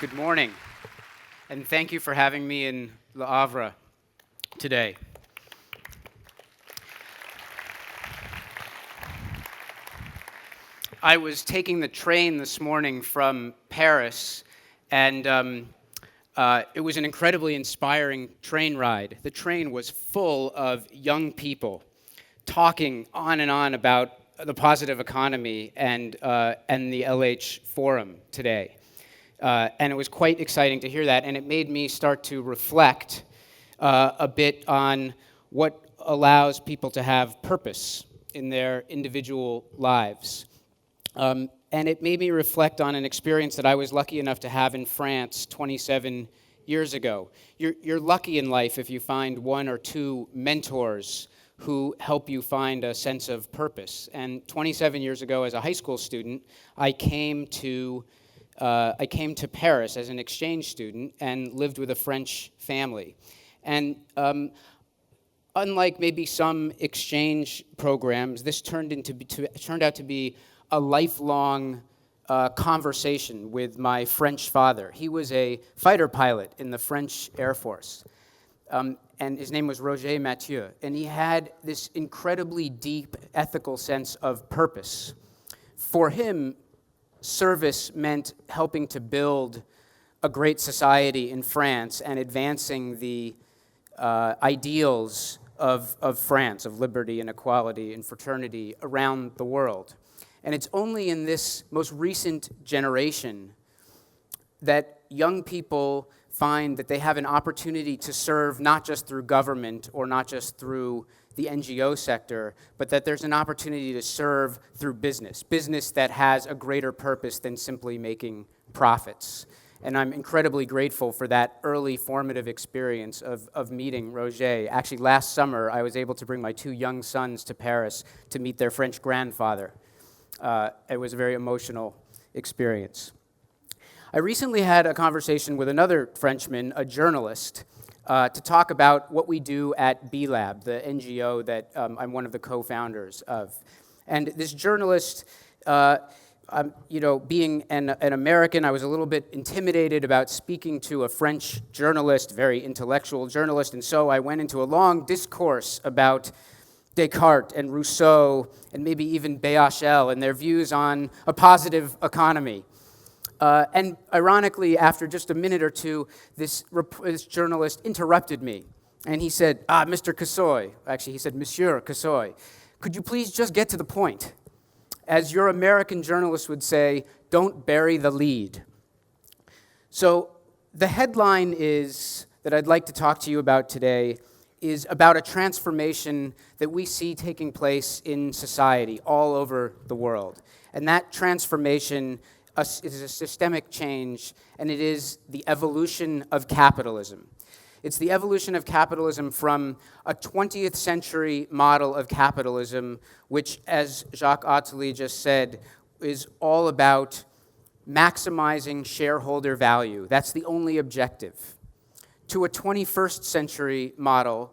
Good morning, and thank you for having me in Le Havre today. I was taking the train this morning from Paris, and it was an incredibly inspiring train ride. The train was full of young people talking on and on about the positive economy and the LH Forum today. And it was quite exciting to hear that, and it made me start to reflect a bit on what allows people to have purpose in their individual lives. And it made me reflect on an experience that I was lucky enough to have in France 27 years ago. You're lucky in life if you find one or two mentors who help you find a sense of purpose. And 27 years ago, as a high school student, I came to Paris as an exchange student and lived with a French family. And unlike maybe some exchange programs, this turned out to be a lifelong conversation with my French father. He was a fighter pilot in the French Air Force, and his name was Roger Mathieu. And he had this incredibly deep ethical sense of purpose. For him, service meant helping to build a great society in France and advancing the ideals of France, of liberty and equality and fraternity around the world. And it's only in this most recent generation that young people find that they have an opportunity to serve not just through government or not just through the NGO sector, but that there's an opportunity to serve through business that has a greater purpose than simply making profits. And I'm incredibly grateful for that early formative experience of meeting Roger. Actually, last summer, I was able to bring my two young sons to Paris to meet their French grandfather. It was a very emotional experience. I recently had a conversation with another Frenchman, a journalist, to talk about what we do at B-Lab, the NGO that I'm one of the co-founders of. And this journalist, being an American, I was a little bit intimidated about speaking to a French journalist, very intellectual journalist, and so I went into a long discourse about Descartes and Rousseau and maybe even BHL and their views on a positive economy. And ironically, after just a minute or two, this journalist interrupted me. And he said, Mr. Kassoy, actually he said, Monsieur Kassoy, could you please just get to the point? As your American journalist would say, don't bury the lead. So the headline that I'd like to talk to you about today is about a transformation that we see taking place in society all over the world. And that transformation is a systemic change, and it is the evolution of capitalism. It's the evolution of capitalism from a 20th century model of capitalism, which, as Jacques Attali just said, is all about maximizing shareholder value. That's the only objective. To a 21st century model,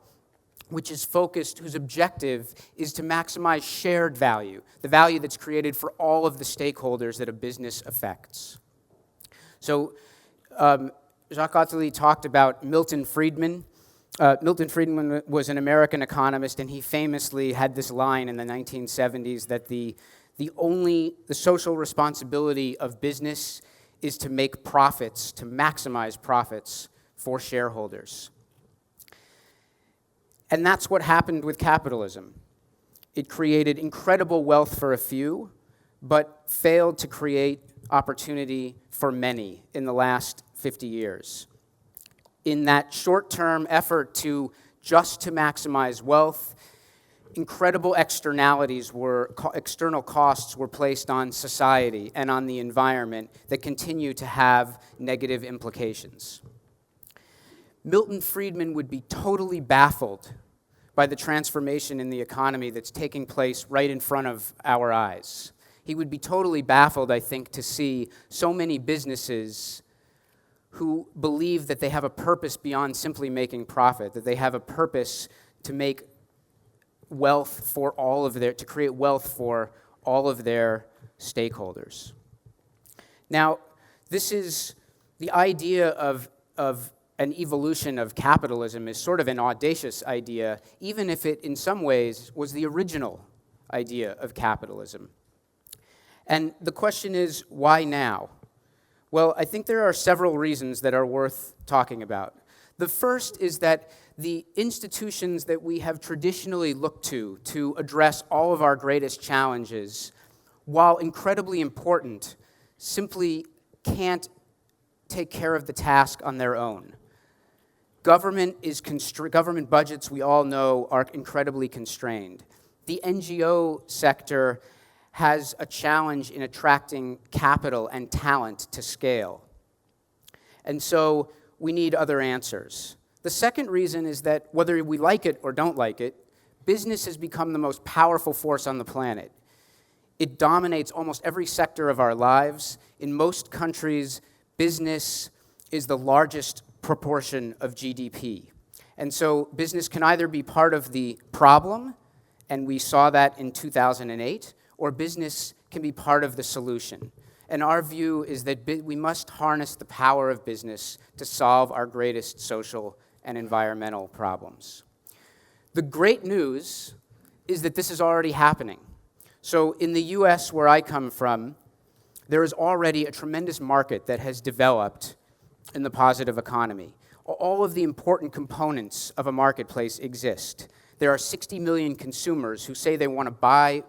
whose objective is to maximize shared value, the value that's created for all of the stakeholders that a business affects. So Jacques Attali talked about Milton Friedman. Milton Friedman was an American economist, and he famously had this line in the 1970s that the social responsibility of business is to make profits, to maximize profits for shareholders. And that's what happened with capitalism. It created incredible wealth for a few, but failed to create opportunity for many in the last 50 years. In that short-term effort to maximize wealth, incredible external costs were placed on society and on the environment that continue to have negative implications. Milton Friedman would be totally baffled by the transformation in the economy that's taking place right in front of our eyes. He would be totally baffled, I think, to see so many businesses who believe that they have a purpose beyond simply making profit, that they have a purpose to make wealth to create wealth for all of their stakeholders. Now, this is The idea of an evolution of capitalism is sort of an audacious idea, even if it, in some ways, was the original idea of capitalism. And the question is, why now? Well, I think there are several reasons that are worth talking about. The first is that the institutions that we have traditionally looked to address all of our greatest challenges, while incredibly important, simply can't take care of the task on their own. Government budgets, we all know, are incredibly constrained. The NGO sector has a challenge in attracting capital and talent to scale. And so we need other answers. The second reason is that whether we like it or don't like it, business has become the most powerful force on the planet. It dominates almost every sector of our lives. In most countries, business is the largest proportion of GDP. And so business can either be part of the problem, and we saw that in 2008, or business can be part of the solution. And our view is that we must harness the power of business to solve our greatest social and environmental problems. The great news is that this is already happening. So in the US, where I come from, there is already a tremendous market that has developed in the positive economy. All of the important components of a marketplace exist. There are 60 million consumers who say they want to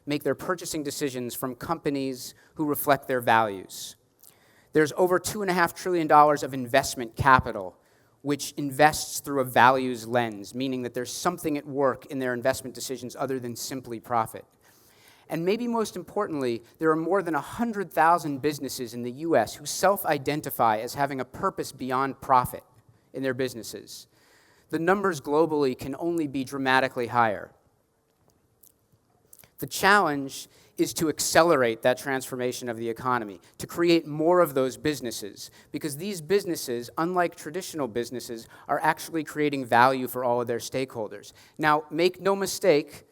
make their purchasing decisions from companies who reflect their values. There's over $2.5 trillion of investment capital, which invests through a values lens, meaning that there's something at work in their investment decisions other than simply profit. And maybe most importantly, there are more than 100,000 businesses in the US who self-identify as having a purpose beyond profit in their businesses. The numbers globally can only be dramatically higher. The challenge is to accelerate that transformation of the economy, to create more of those businesses, because these businesses, unlike traditional businesses, are actually creating value for all of their stakeholders. Now, make no mistake,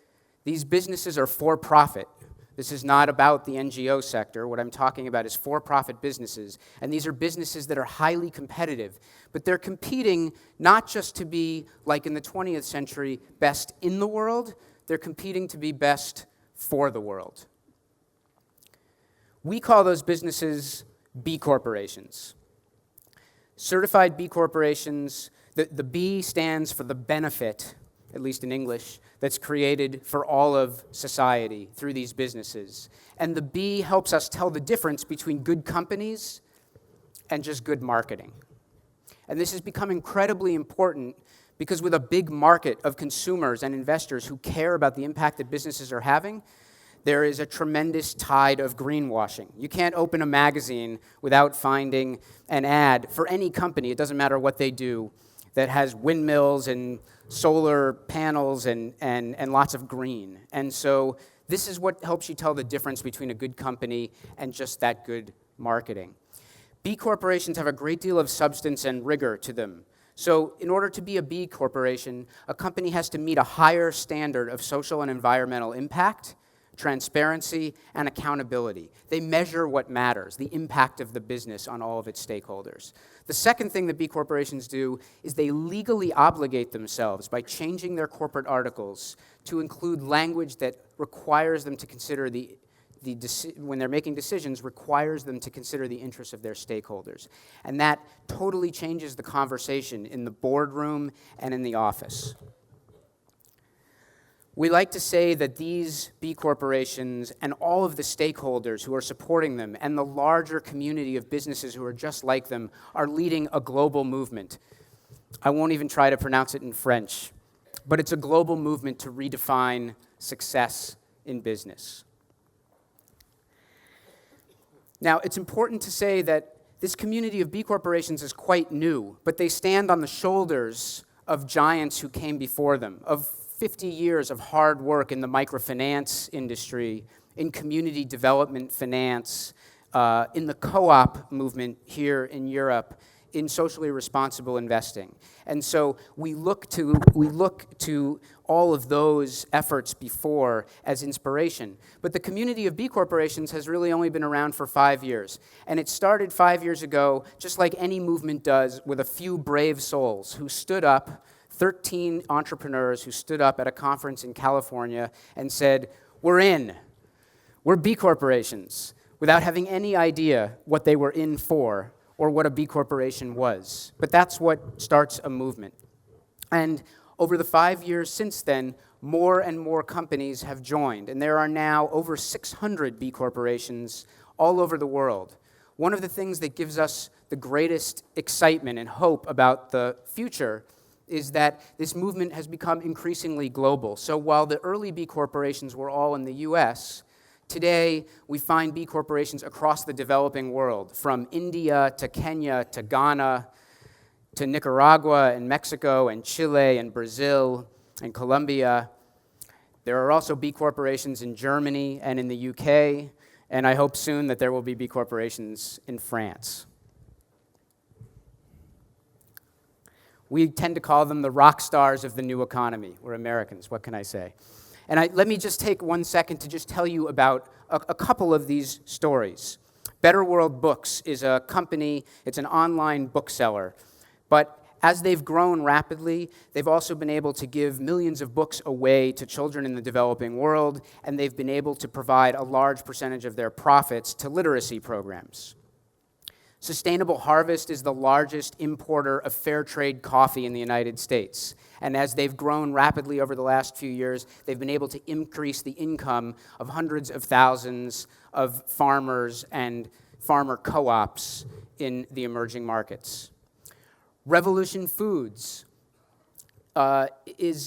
these businesses are for profit. This is not about the NGO sector. What I'm talking about is for-profit businesses, and these are businesses that are highly competitive, but they're competing not just to be, like in the 20th century, best in the world, they're competing to be best for the world. We call those businesses B corporations. Certified B corporations, the B stands for the benefit, at least in English, that's created for all of society through these businesses. And the B helps us tell the difference between good companies and just good marketing. And this has become incredibly important because with a big market of consumers and investors who care about the impact that businesses are having, there is a tremendous tide of greenwashing. You can't open a magazine without finding an ad for any company, it doesn't matter what they do, that has windmills and solar panels and lots of green. And so this is what helps you tell the difference between a good company and just that good marketing. B corporations have a great deal of substance and rigor to them. So in order to be a B corporation, a company has to meet a higher standard of social and environmental impact, transparency, and accountability. They measure what matters, the impact of the business on all of its stakeholders. The second thing that B corporations do is they legally obligate themselves by changing their corporate articles to include language that requires them to consider when they're making decisions, requires them to consider the interests of their stakeholders. And that totally changes the conversation in the boardroom and in the office. We like to say that these B corporations and all of the stakeholders who are supporting them and the larger community of businesses who are just like them are leading a global movement. I won't even try to pronounce it in French, but it's a global movement to redefine success in business. Now, it's important to say that this community of B corporations is quite new, but they stand on the shoulders of giants who came before them, of 50 years of hard work in the microfinance industry, in community development finance, in the co-op movement here in Europe, in socially responsible investing. And so we look to all of those efforts before as inspiration. But the community of B corporations has really only been around for 5 years. And it started 5 years ago, just like any movement does, with a few brave souls who stood up, 13 entrepreneurs who stood up at a conference in California and said, "We're in. We're B corporations," without having any idea what they were in for or what a B corporation was. But that's what starts a movement. And over the 5 years since then, more and more companies have joined, and there are now over 600 B corporations all over the world. One of the things that gives us the greatest excitement and hope about the future is that this movement has become increasingly global. So while the early B corporations were all in the US, today we find B corporations across the developing world, from India to Kenya to Ghana to Nicaragua and Mexico and Chile and Brazil and Colombia. There are also B corporations in Germany and in the UK, and I hope soon that there will be B corporations in France. We tend to call them the rock stars of the new economy. We're Americans, what can I say? And let me just take 1 second to just tell you about a couple of these stories. Better World Books is a company, it's an online bookseller. But as they've grown rapidly, they've also been able to give millions of books away to children in the developing world, and they've been able to provide a large percentage of their profits to literacy programs. Sustainable Harvest is the largest importer of fair trade coffee in the United States. And as they've grown rapidly over the last few years, they've been able to increase the income of hundreds of thousands of farmers and farmer co-ops in the emerging markets. Revolution Foods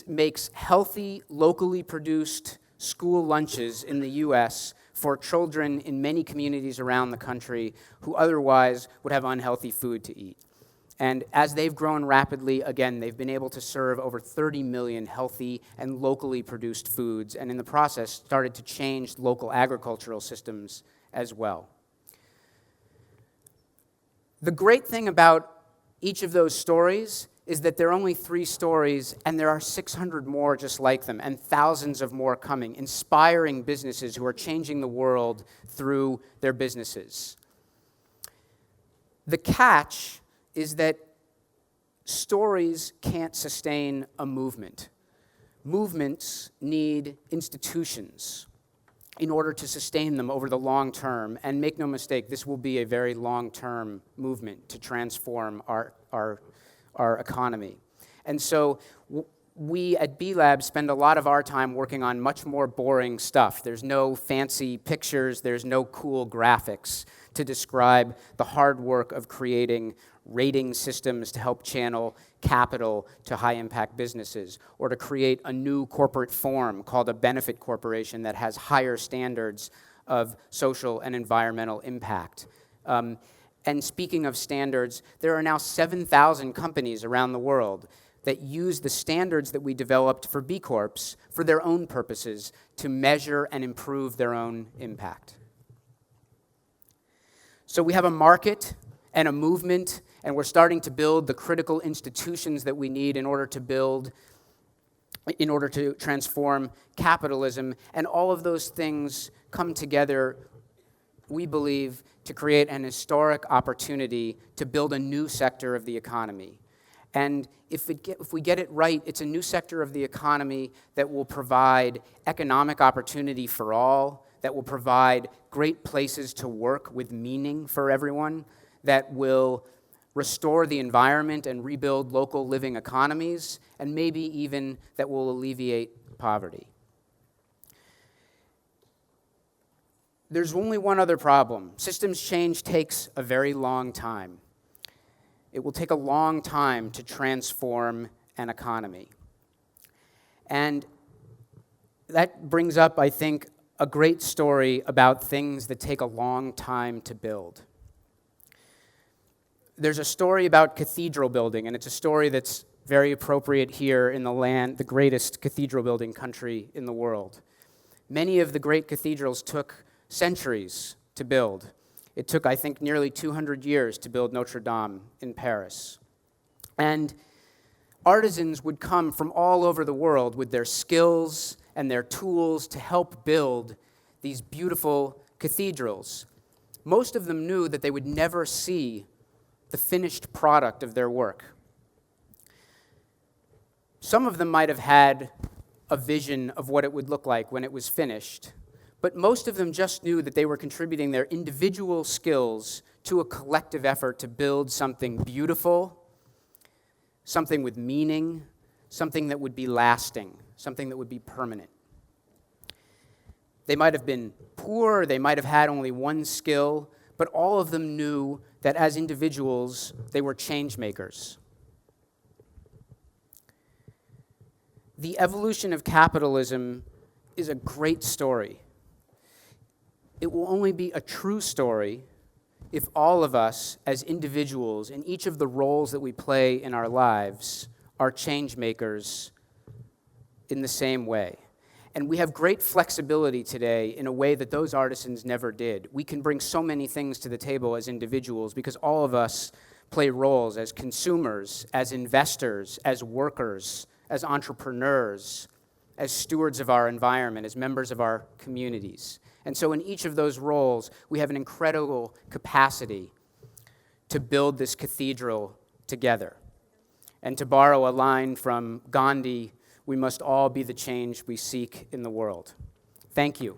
makes healthy, locally produced school lunches in the US for children in many communities around the country who otherwise would have unhealthy food to eat. And as they've grown rapidly, again, they've been able to serve over 30 million healthy and locally produced foods, and in the process started to change local agricultural systems as well. The great thing about each of those stories is that there are only 3 stories, and there are 600 more just like them, and thousands of more coming, inspiring businesses who are changing the world through their businesses. The catch is that stories can't sustain a movement. Movements need institutions in order to sustain them over the long term, and make no mistake, this will be a very long-term movement to transform our economy. And so we at B-Lab spend a lot of our time working on much more boring stuff. There's no fancy pictures, there's no cool graphics to describe the hard work of creating rating systems to help channel capital to high-impact businesses, or to create a new corporate form called a benefit corporation that has higher standards of social and environmental impact. And speaking of standards, there are now 7,000 companies around the world that use the standards that we developed for B Corps for their own purposes to measure and improve their own impact. So we have a market and a movement, and we're starting to build the critical institutions that we need in order to transform capitalism, and all of those things come together, we believe, to create an historic opportunity to build a new sector of the economy. And if we get it right, it's a new sector of the economy that will provide economic opportunity for all, that will provide great places to work with meaning for everyone, that will restore the environment and rebuild local living economies, and maybe even that will alleviate poverty. There's only one other problem. Systems change takes a very long time. It will take a long time to transform an economy. And that brings up, I think, a great story about things that take a long time to build. There's a story about Cathedral Building, and it's a story that's very appropriate here in the greatest cathedral building country in the world. Many of the great cathedrals took centuries to build, It took, I think, nearly 200 years to build Notre Dame in Paris. And artisans would come from all over the world with their skills and their tools to help build these beautiful cathedrals. Most of them knew that they would never see the finished product of their work. Some of them might have had a vision of what it would look like when it was finished, but most of them just knew that they were contributing their individual skills to a collective effort to build something beautiful, something with meaning, something that would be lasting, something that would be permanent. They might have been poor, they might have had only one skill, but all of them knew that as individuals, they were change makers. The Evolution of Capitalism is a great story. It will only be a true story if all of us as individuals, in each of the roles that we play in our lives, are change makers in the same way. And we have great flexibility today in a way that those artisans never did. We can bring so many things to the table as individuals because all of us play roles as consumers, as investors, as workers, as entrepreneurs, as stewards of our environment, as members of our communities. And so in each of those roles, we have an incredible capacity to build this cathedral together. And to borrow a line from Gandhi, we must all be the change we seek in the world. Thank you.